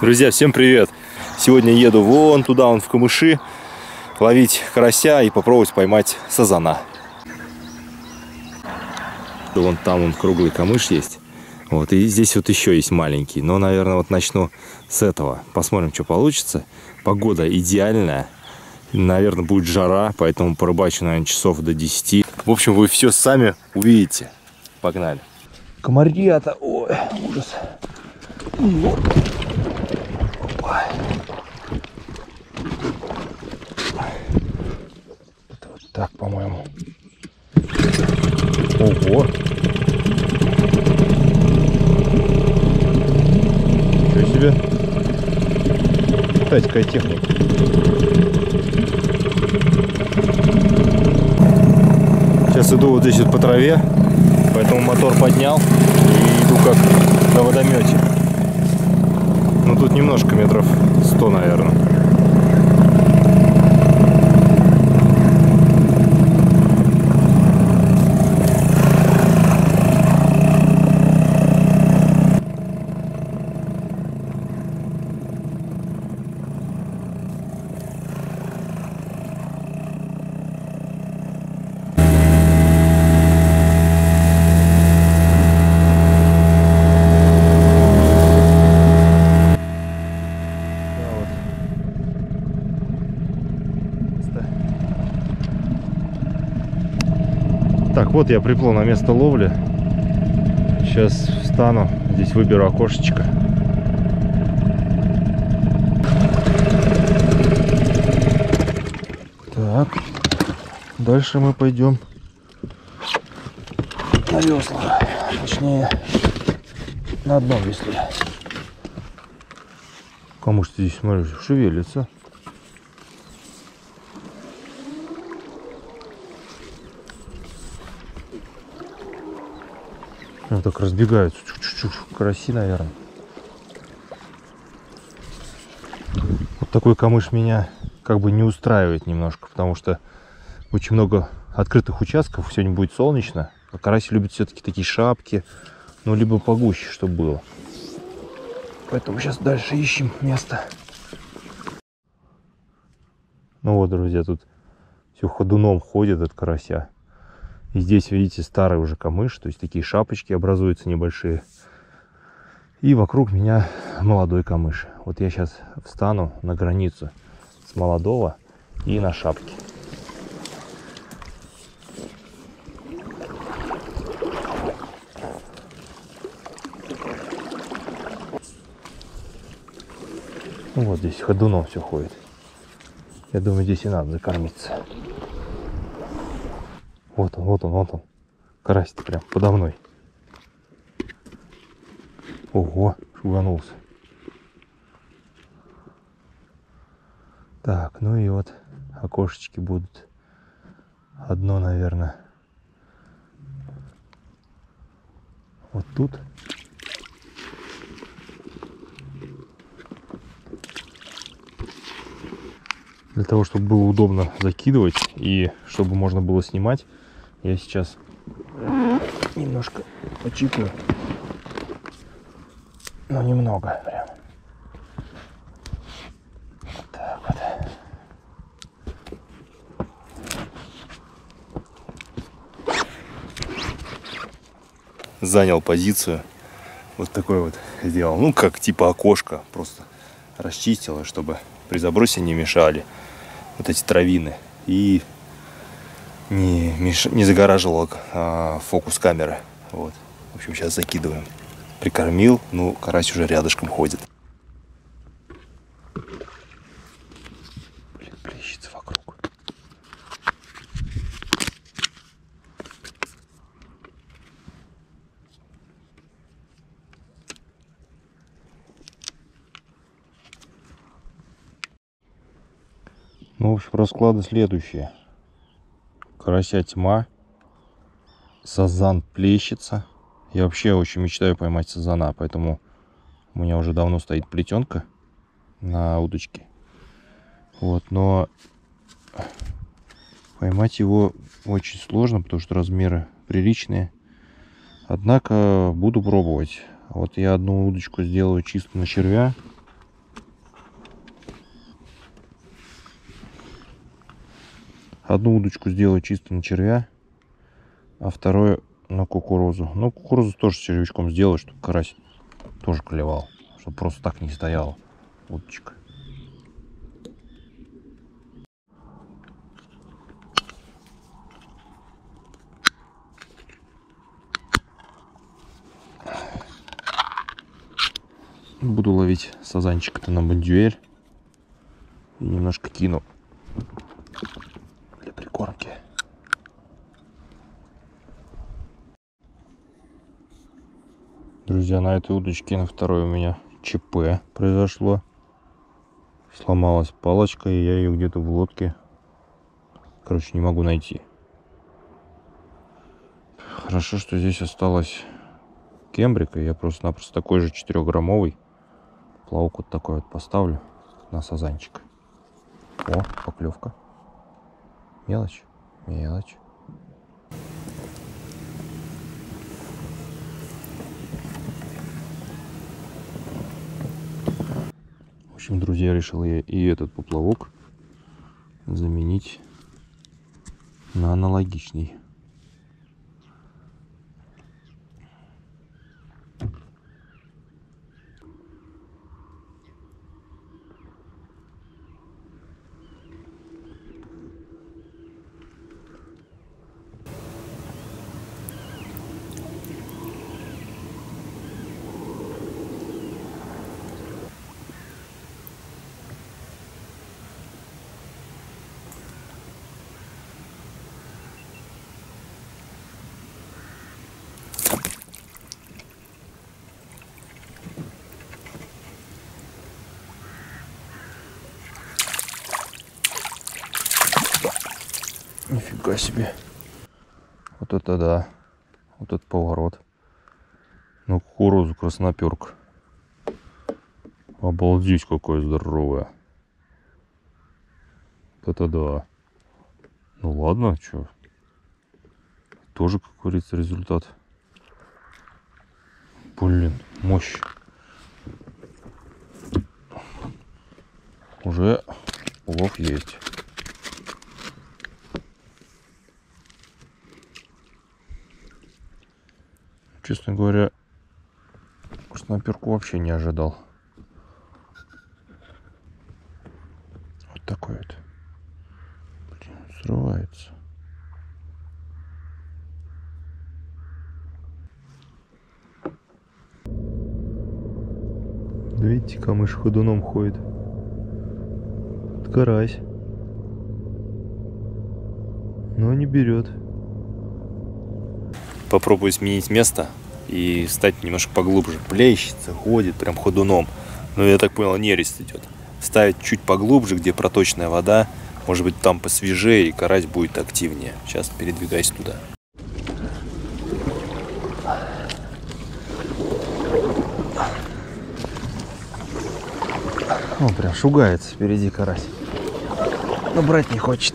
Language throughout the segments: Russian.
Друзья, всем привет! Сегодня еду вон туда, в камыши, ловить карася и попробовать поймать сазана. Вон там круглый камыш есть. Вот, и здесь вот еще есть маленький. Но, наверное, вот начну с этого. Посмотрим, что получится. Погода идеальная. Наверное, будет жара, поэтому порыбачу, наверное, часов до 10. В общем, вы все сами увидите. Погнали. Комарья-то, ой, ужас. Это вот так, по-моему. Ого! Ничего себе! Китайская техника. Сейчас иду вот здесь вот по траве, поэтому мотор поднял и иду как на водомете. Ну тут немножко, метров 100, наверное. Так, вот я приплыл на место ловли. Сейчас встану, здесь выберу окошечко. Так, дальше мы пойдем на весла, точнее на одном весле. Кому что здесь, смотрю, шевелится. Вот так разбегаются. Караси, наверное. Вот такой камыш меня как бы не устраивает немножко, потому что очень много открытых участков. Сегодня будет солнечно. А карась любит все-таки такие шапки. Ну, либо погуще, чтобы было. Поэтому сейчас дальше ищем место. Ну вот, друзья, тут все ходуном ходит от карася. И здесь, видите, старый уже камыш, то есть такие шапочки образуются небольшие. И вокруг меня молодой камыш. Вот я сейчас встану на границу с молодого и на шапке. Ну, вот здесь ходуном все ходит. Я думаю, здесь и надо закормиться. Вот он, вот он, вот он. Карась-то прям подо мной. Ого, шуганулся. Так, ну и вот окошечки будут. Одно, наверное, вот тут. Для того, чтобы было удобно закидывать и чтобы можно было снимать, я сейчас немножко почикаю. Но немного прям. Вот так вот. Занял позицию. Вот такой вот сделал. Ну, как типа окошко. Просто расчистил, чтобы при забросе не мешали вот эти травины. И не загораживал фокус камеры. Вот. В общем, сейчас закидываем. Прикормил, ну, карась уже рядышком ходит. Блин, плещется вокруг. Ну, в общем, расклады следующие. Карася тьма. Сазан плещется. Я вообще очень мечтаю поймать сазана, поэтому у меня уже давно стоит плетенка на удочке. Вот, но поймать его очень сложно, потому что размеры приличные. Однако буду пробовать. Вот я одну удочку сделаю чисто на червя. Одну удочку сделаю чисто на червя, а вторую на кукурузу. Ну, кукурузу тоже с червячком сделаю, чтобы карась тоже клевал. Чтобы просто так не стояла удочка. Буду ловить сазанчика-то на бондюэль. И немножко кину для прикормки. Друзья, на этой удочке, на второй у меня ЧП произошло. Сломалась палочка, и я ее где-то в лодке, короче, не могу найти. Хорошо, что здесь осталась кембрика. Я просто-напросто такой же 4-граммовый плавок вот такой вот поставлю на сазанчик. О, поклевка. Мелочь, мелочь. В общем, друзья, решил я и этот поплавок заменить на аналогичный. Нифига себе. Вот это да. Вот этот поворот. Ну, кукурузу красноперка. Обалдеть, какая здоровая. Вот это да. Ну ладно, что. Тоже, как говорится, результат. Блин, мощь. Уже улов есть. Честно говоря, красноперку вообще не ожидал. Вот такой вот. Блин, срывается. Да видите, камыш ходуном ходит. Это карась. Но не берет. Попробую сменить место и стать немножко поглубже. Плещется, ходит прям ходуном. Но я так понял, нерест идет. Ставить чуть поглубже, где проточная вода. Может быть, там посвежее, и карась будет активнее. Сейчас передвигаюсь туда. Он прям шугается впереди карась. Но брать не хочет.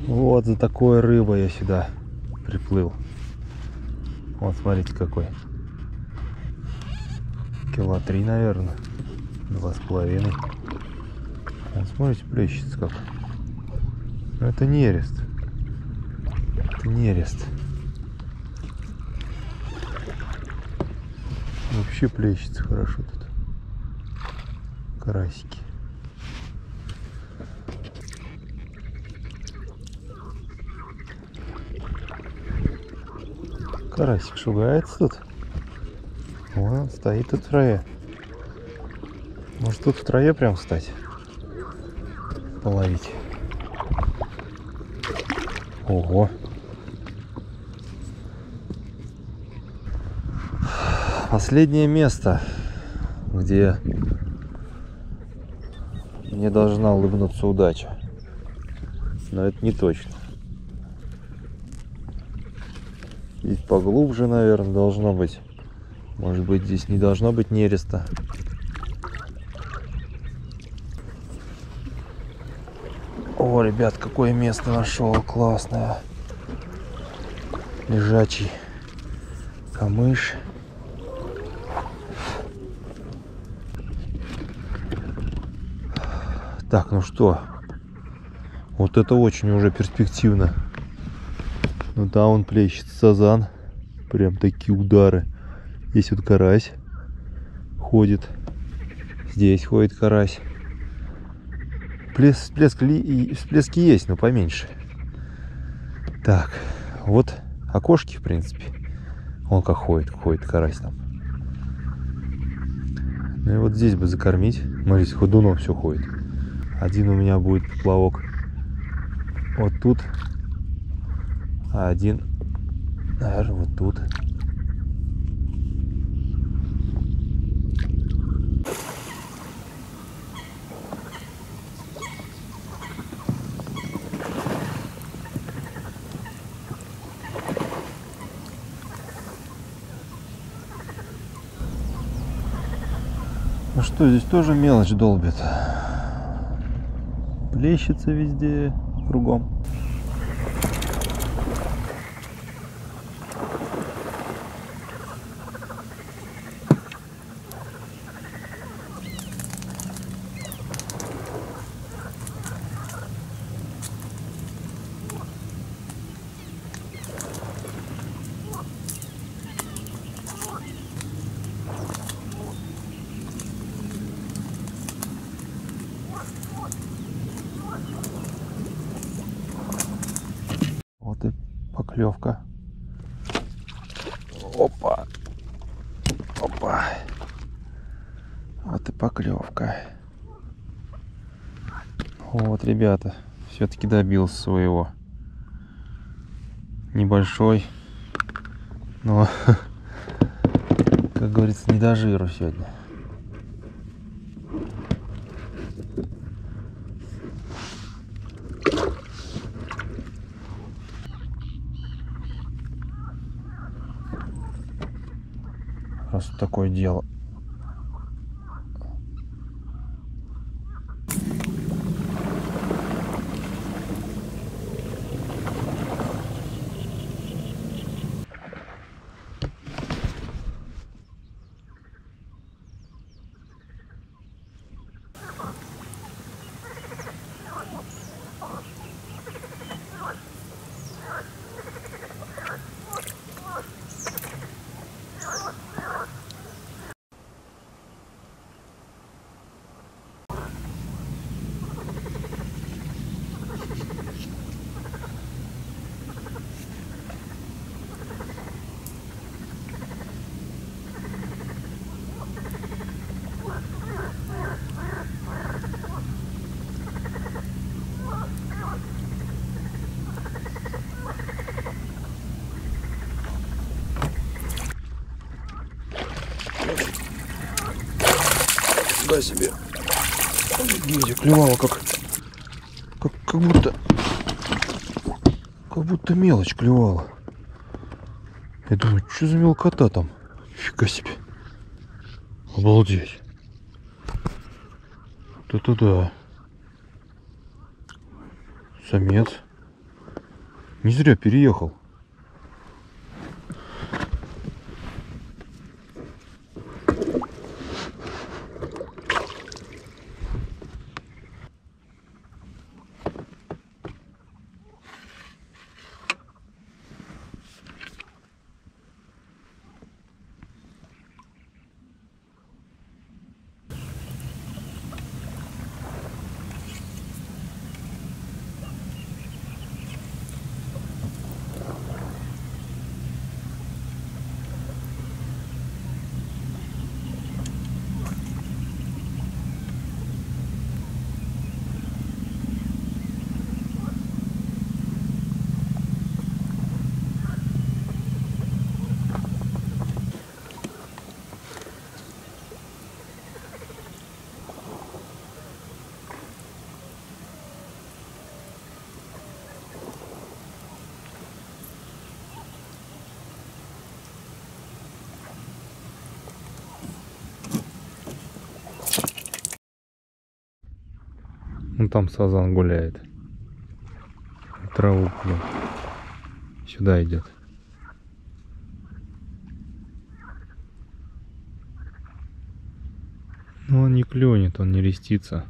Вот за такой рыбой я сюда приплыл. Вот, смотрите, какой. Кило 3, наверное. 2,5. Вот, смотрите, плещется как. Но это нерест. Это нерест. Вообще плещется хорошо тут. Карасики. Карасик шугается тут. Вон он стоит тут в траве. Может тут в траве прям встать? Половить. Ого. Последнее место, где мне должна улыбнуться удача. Но это не точно. Здесь поглубже, наверное, должно быть. Может быть, здесь не должно быть нереста. О, ребят, какое место нашел классное. Лежачий камыш. Так, ну что, вот это очень уже перспективно. Ну да, он плещет сазан. Прям такие удары. Здесь вот карась ходит. Здесь ходит карась. Всплески есть, но поменьше. Так, вот окошки, в принципе. Он как ходит карась там. Ну и вот здесь бы закормить. Смотрите, ходуном все ходит. Один у меня будет поплавок вот тут, а один, наверное, вот тут. Ну что, здесь тоже мелочь долбит. Плещется везде, кругом. Вот и поклевка. Опа. Опа. Вот и поклевка. Вот, ребята, все-таки добился своего. Небольшой, но, как говорится, не до жиру сегодня. Просто такое дело. Сюда себе. Видите, клевало как будто мелочь клевала. Я думаю, что за мелкота там? Фига себе. Обалдеть. Это да. Самец. Не зря переехал. Вон там сазан гуляет. траву клюет. Сюда идет. Но он не клюнет, он не листится.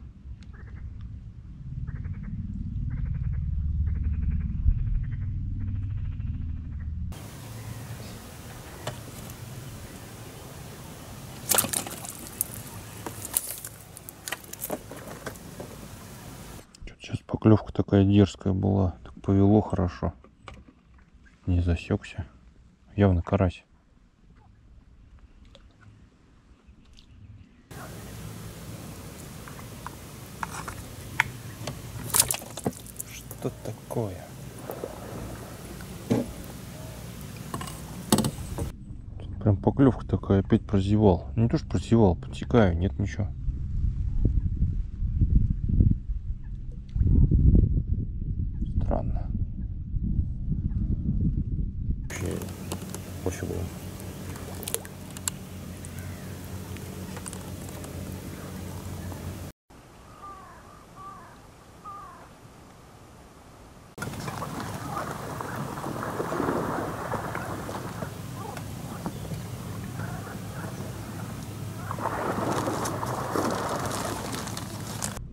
Сейчас поклевка такая дерзкая была. Так повело хорошо. Не засекся. Явно карась. Что такое? Тут прям поклевка такая, опять прозевал. Не то что прозевал, подсекаю, нет ничего. Странно. Вообще пофигу.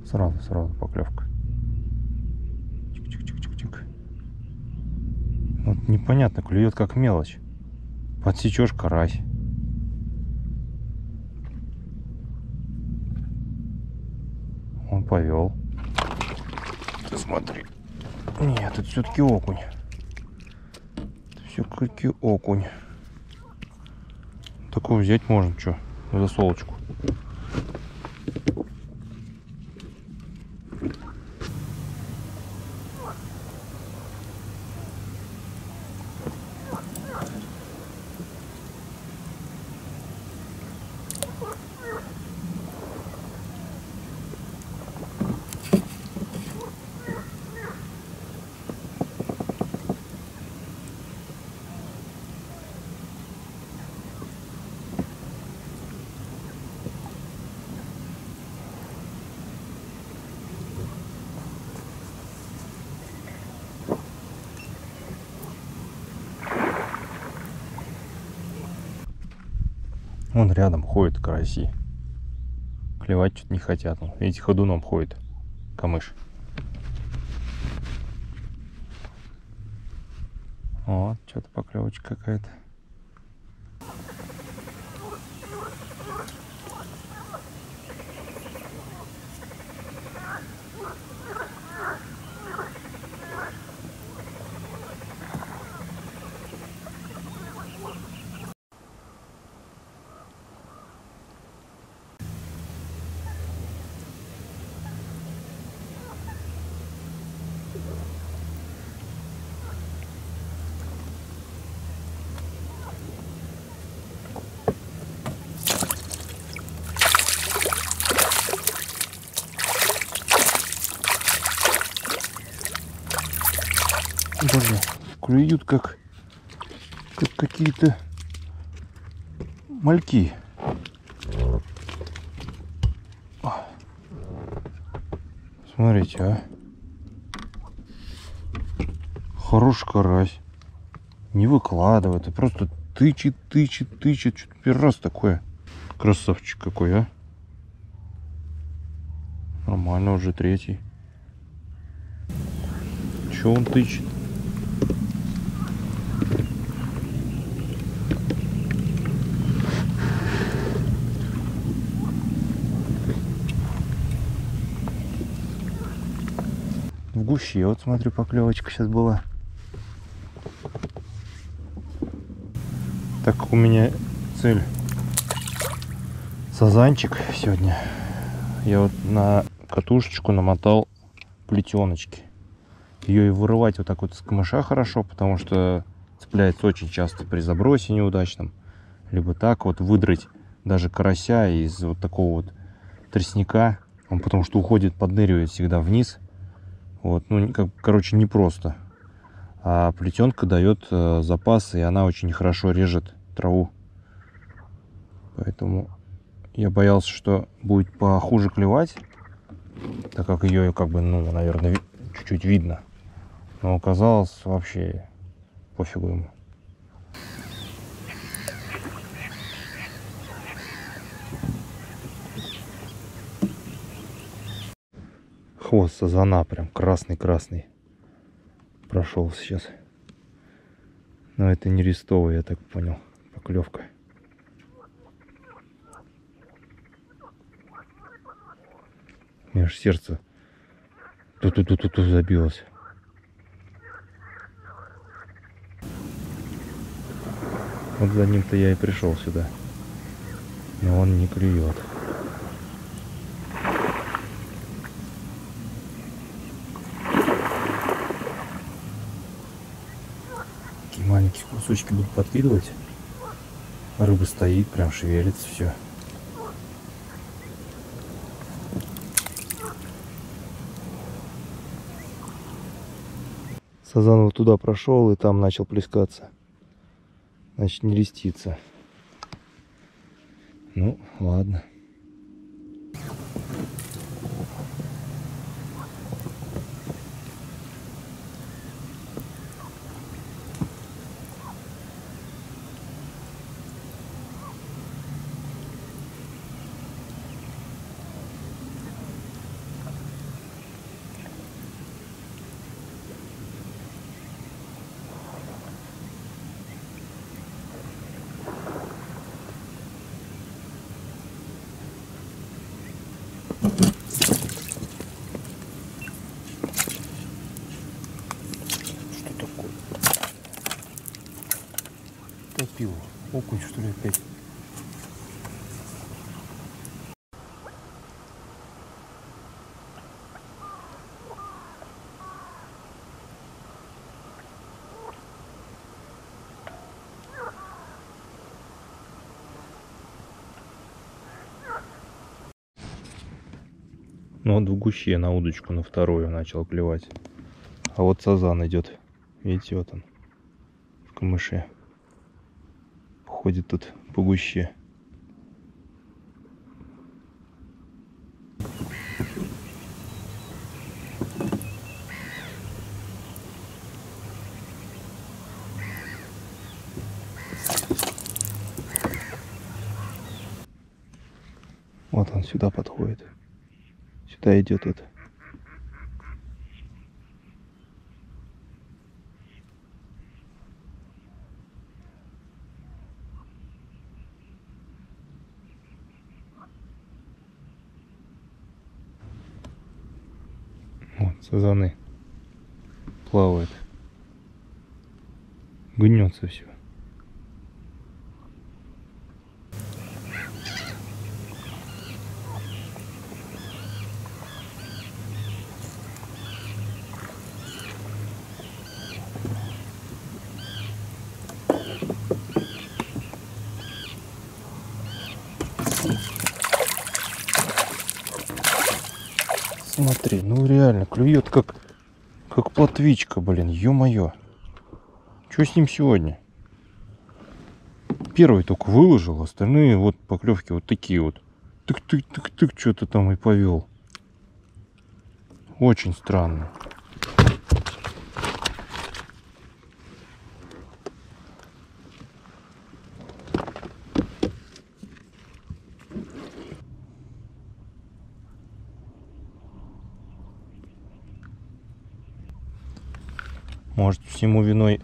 Сразу поклевка. Чик-чик-чик-чик-чик. Вот непонятно, клюет как мелочь. Подсечешь — карась. Он повел. Ты смотри. Нет, это все-таки окунь. Это все-таки окунь. Такого взять можно, что? За солочку. Вон рядом ходят караси. Клевать что-то не хотят. Видите, ходуном ходит камыш. Вот, что-то поклевочка какая-то. Боже, клюют как какие-то мальки. Смотрите, а. Хороший карась. Не выкладывает, а просто тычет. Что-то первый раз такое. Красавчик какой, а. Нормально, уже третий. Че он тычет? В гуще, вот смотрю, поклевочка сейчас была. Так как у меня цель сазанчик сегодня, я вот на катушечку намотал плетеночки. Ее и вырывать вот так вот с камыша хорошо, потому что цепляется очень часто при забросе неудачном. Либо так вот выдрать даже карася из вот такого вот тростника. Он потому что уходит, подныривает всегда вниз. Вот, ну, короче, непросто. А плетенка дает запас, и она очень хорошо режет траву. Поэтому я боялся, что будет похуже клевать, так как ее, как бы, ну, наверное, чуть-чуть видно. Но оказалось вообще пофигу ему. Хвост сазана прям красный-красный прошел сейчас. Но это не рестовый, я так понял, поклевка. У меня аж сердце ту-ту-ту-ту забилось. Вот за ним-то я и пришел сюда. Но он не клюет. Такие маленькие кусочки будут подкидывать. Рыба стоит, прям шевелится все. Сазан вот туда прошел и там начал плескаться. Значит, не рестится. Ну, ладно. Топил. Окунь, что ли, опять? Ну вот в гуще на удочку, на вторую начал клевать. А вот сазан идет. Видите, вот он в камыше. Ходит тут по гуще. Вот он сюда подходит. Сюда идет это. Вот сазаны плавают. Гнется все. Смотри, ну реально клюет как плотвичка, блин, ё-моё. Что с ним сегодня? Первый только выложил, остальные вот поклевки вот такие вот. Тык-тык-тык-тык, что-то там и повел. Очень странно. Может, всему виной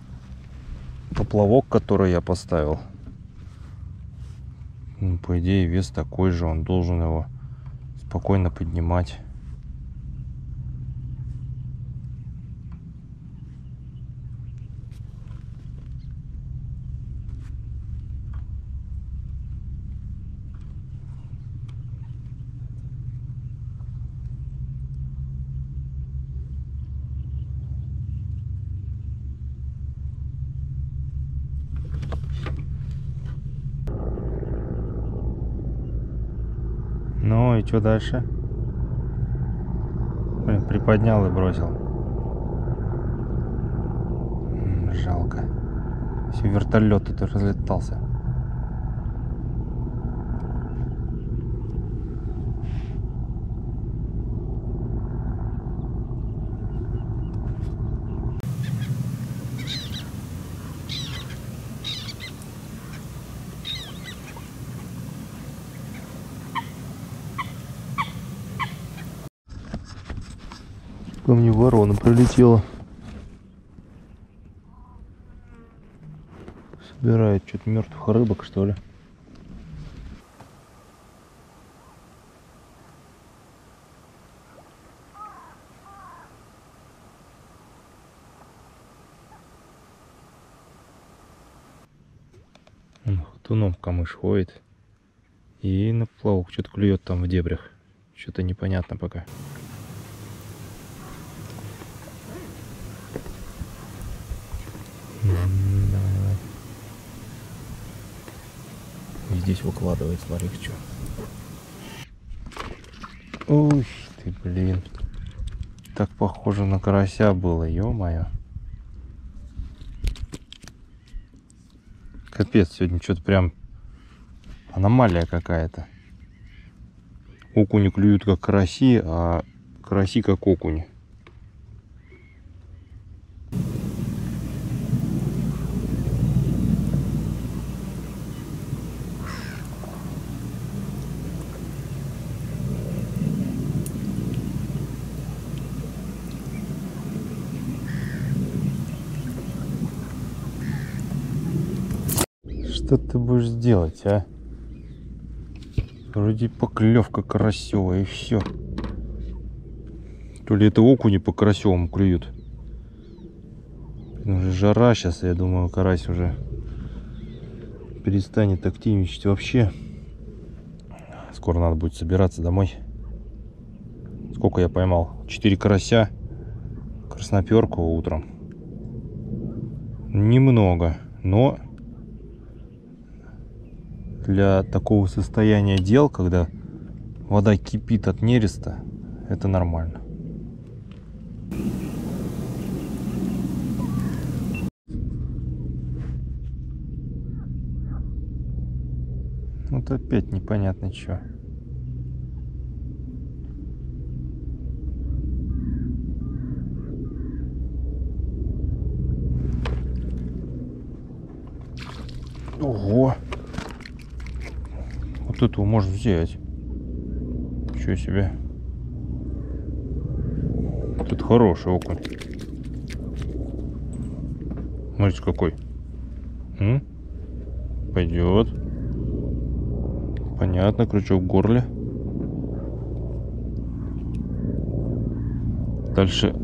поплавок, который я поставил. Ну, по идее, вес такой же, он должен его спокойно поднимать. Ну и что дальше? Блин, приподнял и бросил. Жалко. Все, вертолет тут разлетался. Ко мне ворона прилетела. Собирает что-то мертвых рыбок, что ли. Хатуном камыш ходит. И на поплавок что-то клюет там в дебрях. Что-то непонятно пока. И здесь выкладывает, смотри, что. Ух ты, блин. Так похоже на карася было, ё-моё. Капец, сегодня что-то прям аномалия какая-то. Окуни клюют как караси, а караси как окуни. Что ты будешь делать, а? Вроде поклевка карасевая и все. То ли это окуни по карасевому клюют. Уже жара сейчас, я думаю, карась уже перестанет активничать вообще. Скоро надо будет собираться домой. Сколько я поймал? 4 карася, красноперку утром. Немного, но для такого состояния дел, когда вода кипит от нереста, это нормально. Вот опять непонятно что. Ого! Вот этого можно взять. Ничего себе. Тут хороший окунь. Смотрите, какой. Пойдет. Понятно, крючок в горле. Дальше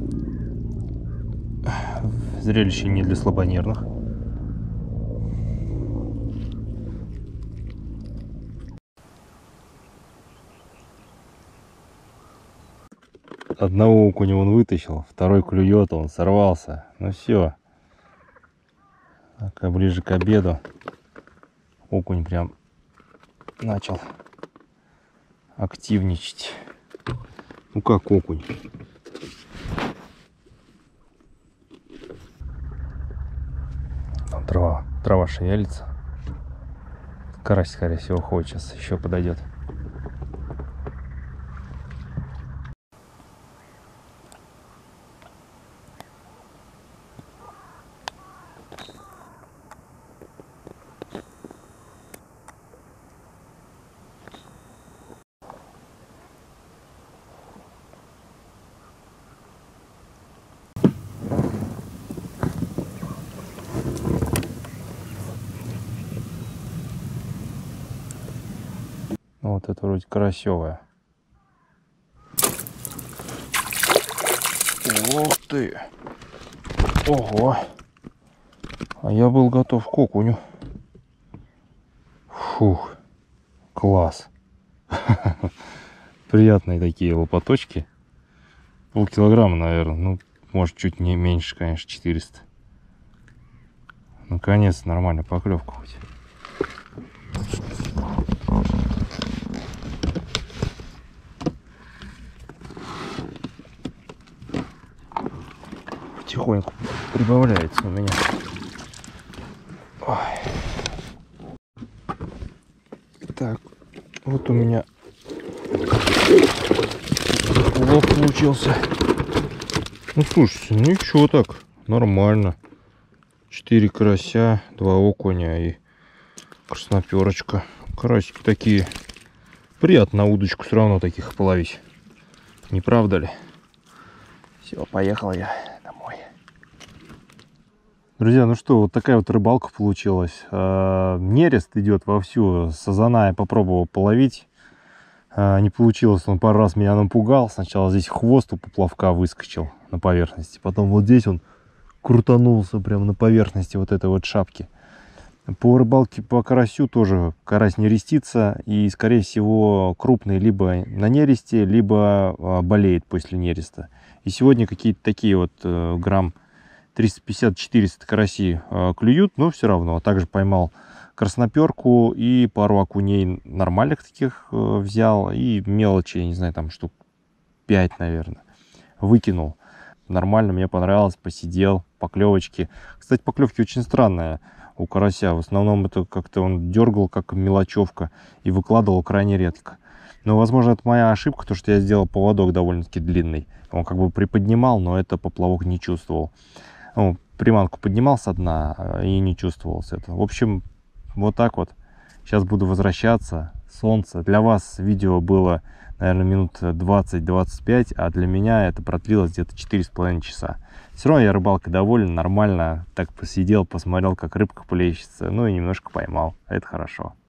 зрелище не для слабонервных. Одного окуня он вытащил, второй клюет, он сорвался. Ну все. Пока ближе к обеду окунь прям начал активничать. Ну как окунь? Там трава шевелится. Карась, скорее всего, ходит, сейчас еще подойдет. Вот это вроде карасевая. Ух ты! Ого! А я был готов к окуню. Фух! Класс! Приятные такие лопаточки. Полкилограмма, наверное. Ну, может, чуть не меньше, конечно, 400. Наконец, нормально поклевка хоть. Потихоньку прибавляется у меня. Ой. Так, вот у меня улов получился. Ну слушайте, ничего так, нормально. 4 карася, 2 окуня и красноперочка. Карасики такие. Приятно на удочку все равно таких половить. Не правда ли? Все, поехал я домой. Друзья, ну что, вот такая вот рыбалка получилась. Нерест идет вовсю. Сазана я попробовал половить. Не получилось, он пару раз меня напугал. Сначала здесь хвост у поплавка выскочил на поверхности. Потом вот здесь он крутанулся прямо на поверхности вот этой вот шапки. По рыбалке по карасю тоже карась нерестится. И, скорее всего, крупный либо на нересте, либо болеет после нереста. И сегодня какие-то такие вот грамм 350-400 караси клюют, но все равно. А также поймал красноперку и пару окуней нормальных таких взял. И мелочи, я не знаю, там штук 5, наверное, выкинул. Нормально, мне понравилось, посидел, поклевочки. Кстати, поклевки очень странные у карася. В основном это как-то он дергал, как мелочевка, и выкладывал крайне редко. Но, возможно, это моя ошибка, то, что я сделал поводок довольно-таки длинный. Он как бы приподнимал, но это поплавок не чувствовал. Ну, приманку поднимал со дна и не чувствовалось это. В общем, вот так вот. Сейчас буду возвращаться. Солнце. Для вас видео было, наверное, минут 20-25, а для меня это продлилось где-то 4,5 часа. Все равно я рыбалкой доволен, нормально. Так посидел, посмотрел, как рыбка плещется. Ну и немножко поймал. Это хорошо.